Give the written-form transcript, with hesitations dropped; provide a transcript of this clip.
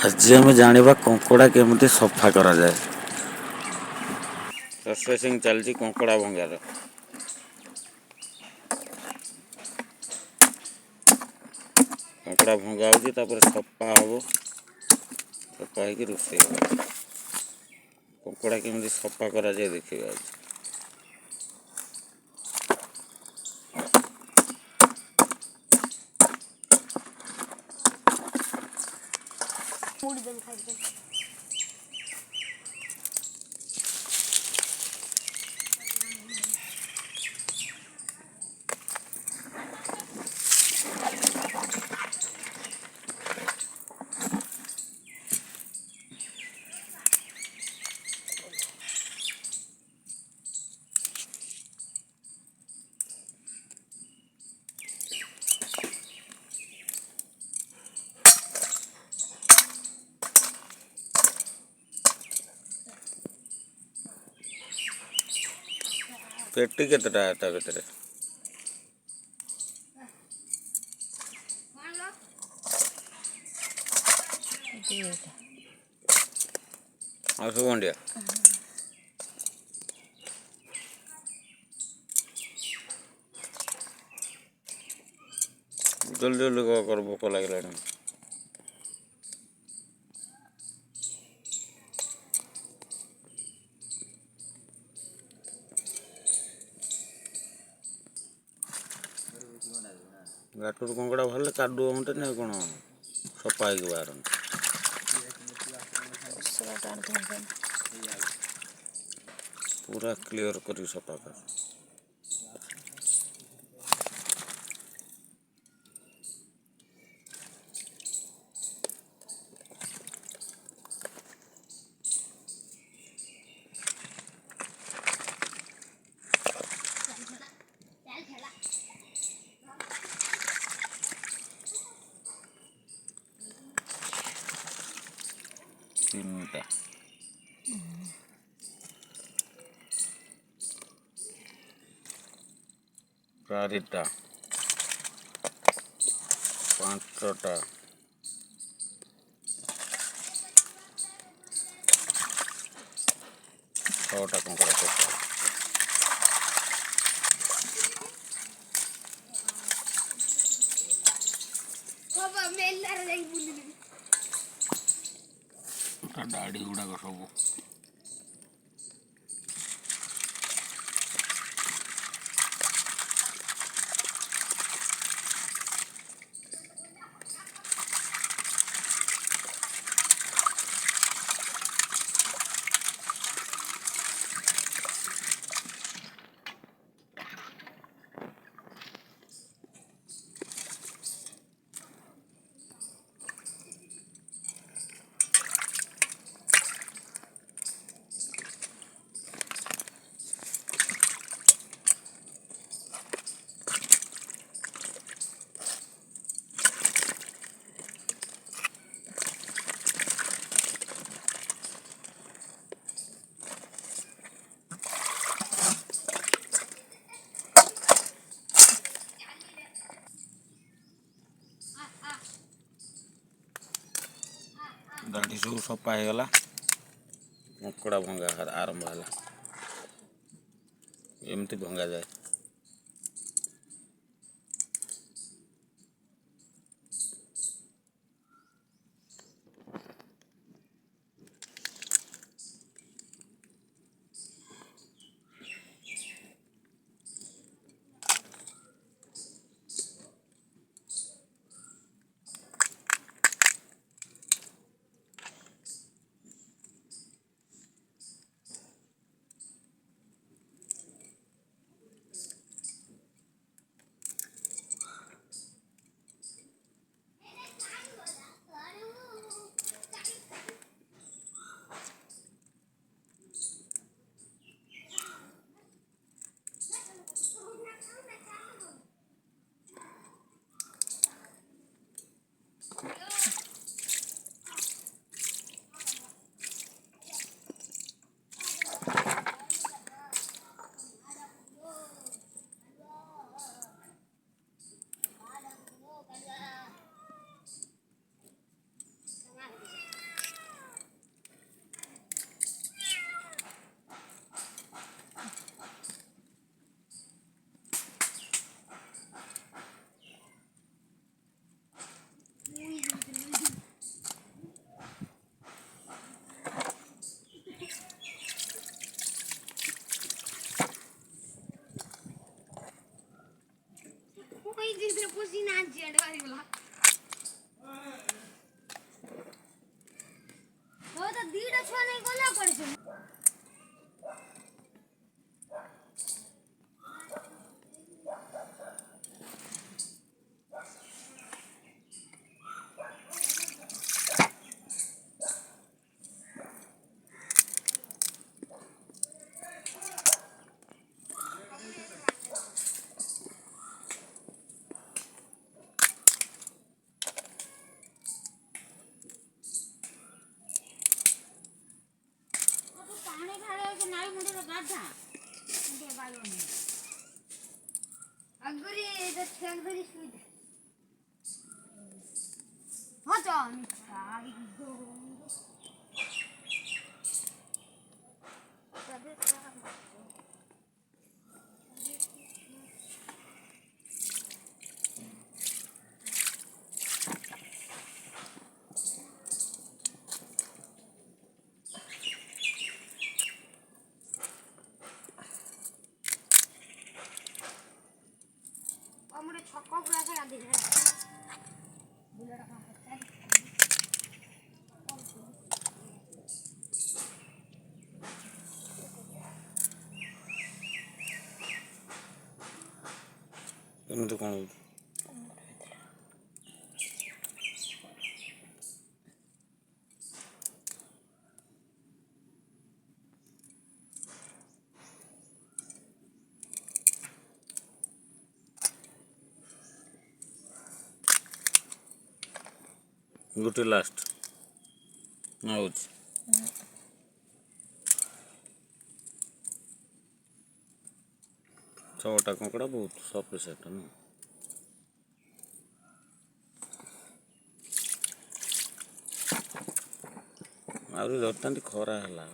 ଆଜି ଆମେ ଜାଣିବା କଙ୍କଡ଼ା କେମିତି ସଫା କରାଯାଏ। ପ୍ରୋସେସିଂ ଚାଲିଛି କଙ୍କଡ଼ା ଭଙ୍ଗାର। କଙ୍କଡ଼ା ଭଙ୍ଗା ହେଉଛି, ତାପରେ ସଫା ହେବ। ସଫା ହେଇକି ରୋଷେଇ ହେବ। କଙ୍କଡ଼ା କେମିତି ସଫା କରାଯାଏ ଦେଖିବା ଆଜି। ପେଟି କେତେଟା ତା ଭିତରେ? ଆଉ ସବୁ ଗଣ୍ଡିଆ। ଜଲ୍ଦି ଜଲ୍ଦି କର, ଭୋକ ଲାଗିଲାଣି। ଗାଟରୁ କଙ୍କଡ଼ା ବାହାରିଲେ କାଦୁଅ ହୁଅନ୍ତାନି ଆଉ କ'ଣ ସଫା ହେଇକି ବାହାରନ୍ତି। ପୁରା କ୍ଲିୟର କରିକି ସଫା କର। ତିନିଟା ଚାରିଟା ପାଞ୍ଚଟା ଛଅଟା କଙ୍କଡ଼ା ସଫା। ଦାଢ଼ି ଗୁଡ଼ାକ ସବୁ ଦାଢ଼ି ସବୁ ସଫା ହେଇଗଲା। କଙ୍କଡ଼ା ଭଙ୍ଗା ଆରମ୍ଭ ହେଲା। ଏମିତି ଭଙ୍ଗାଯାଏ। ଏମିତି କ'ଣ ଗୋଟେ ଲାଷ୍ଟ ନା ହେଉଛି ଛଅଟା କଙ୍କଡ଼ା ବହୁତ ସଫିସିଏଣ୍ଟ ନୁହଁ ଆହୁରି ଧରିଥାନ୍ତି ଖରା ହେଲା